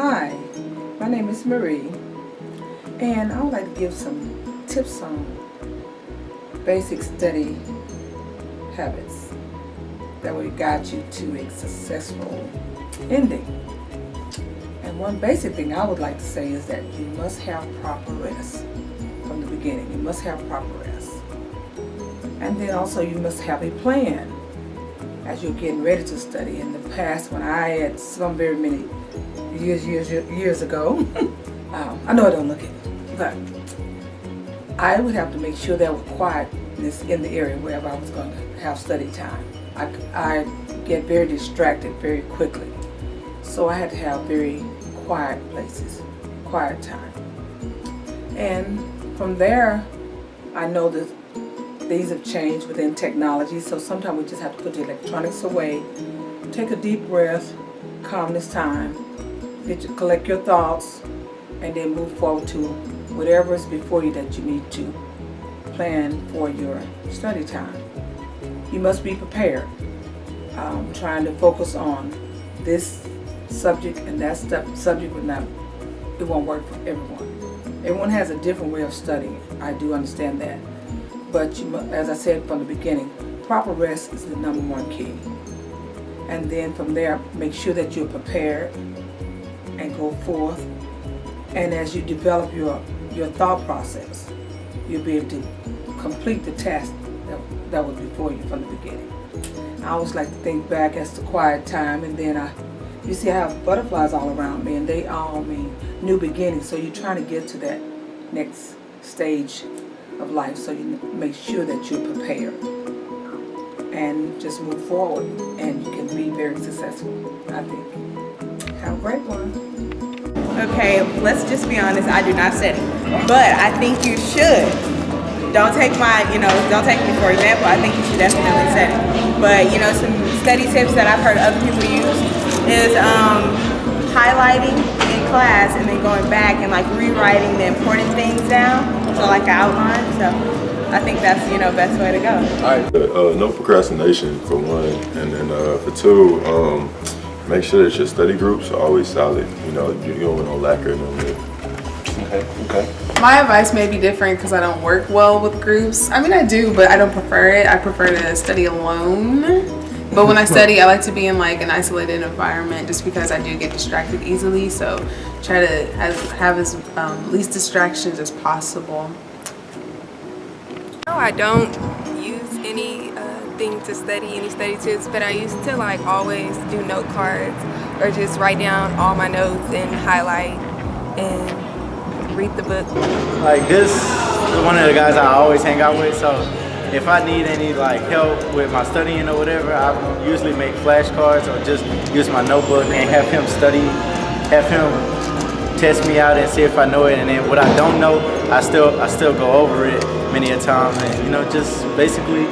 Hi, my name is Marie, and I would like to give some tips on basic study habits that will guide you to a successful ending. And one basic thing I would like to say is that you must have proper rest from the beginning. You must have proper rest. And then also you must have a plan as you're getting ready to study. In the past, when I had some very many years ago, I know I don't look it, but I would have to make sure there was quietness in the area wherever I was going to have study time. I get very distracted very quickly, so I had to have very quiet places, quiet time. And from there, I know that things have changed within technology, so sometimes we just have to put the electronics away, take a deep breath, calm this time, collect your thoughts, and then move forward to whatever is before you that you need to plan for your study time. You must be prepared. Trying to focus on this subject and that subject it won't work for everyone. Everyone has a different way of studying. I do understand that. But you must, as I said from the beginning, proper rest is the number one key. And then from there, make sure that you're prepared and go forth. And as you develop your thought process, you'll be able to complete the task that was before you from the beginning. I always like to think back as the quiet time, and then you see I have butterflies all around me, and they all mean new beginnings. So you're trying to get to that next stage of life, so you make sure that you're prepared and just move forward, and you can be very successful, I think. Have a great one. Okay, let's just be honest, I do not study, but I think you should. Don't take don't take me for example, I think you should definitely study. But some study tips that I've heard other people use is highlighting in class and then going back and rewriting the important things down, so like an outline. So I think that's best way to go. All right, no procrastination for one, and then for two, make sure that your study groups are always solid. You don't want no lacquer in them. Okay. My advice may be different because I don't work well with groups. I mean, I do, but I don't prefer it. I prefer to study alone. But when I study, I like to be in an isolated environment just because I do get distracted easily. So try to have as least distractions as possible. No, I don't use anything to study, any study tips, but I used to always do note cards or just write down all my notes and highlight and read the book. This is one of the guys I always hang out with, so if I need any help with my studying or whatever, I usually make flashcards or just use my notebook and have him study, have him test me out and see if I know it, and then what I don't know, I still go over it many a time, and just basically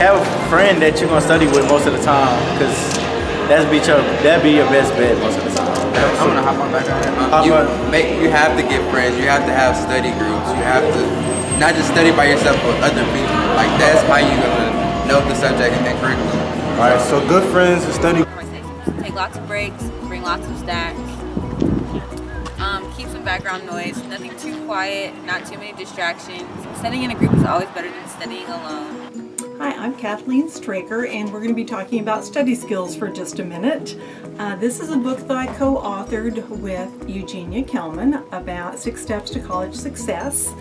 have a friend that you're gonna study with most of the time, because that'd be your best bet most of the time. I'm gonna hop on back on that. You have to get friends. You have to have study groups. You have to not just study by yourself, but other people. That's how you're gonna know the subject and curriculum. All right, so good friends and study. Take lots of breaks. Bring lots of snacks. Keep some background noise. Nothing too quiet. Not too many distractions. Studying in a group is always better than studying alone. Hi, I'm Kathleen Straker, and we're going to be talking about study skills for just a minute. This is a book that I co-authored with Leighane Coleman about 6 steps to college success.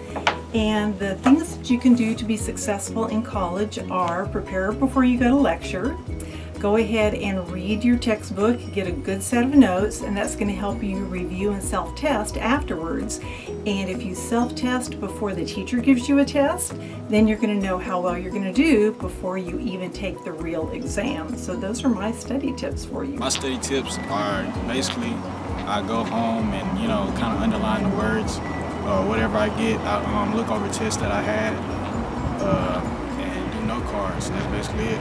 And the things that you can do to be successful in college are prepare before you go to lecture. Go ahead and read your textbook, get a good set of notes, and that's going to help you review and self-test afterwards. And if you self-test before the teacher gives you a test, then you're going to know how well you're going to do before you even take the real exam. So those are my study tips for you. My study tips are basically I go home and kind of underline the words, whatever I get. I look over tests that I had and do note cards. That's basically it.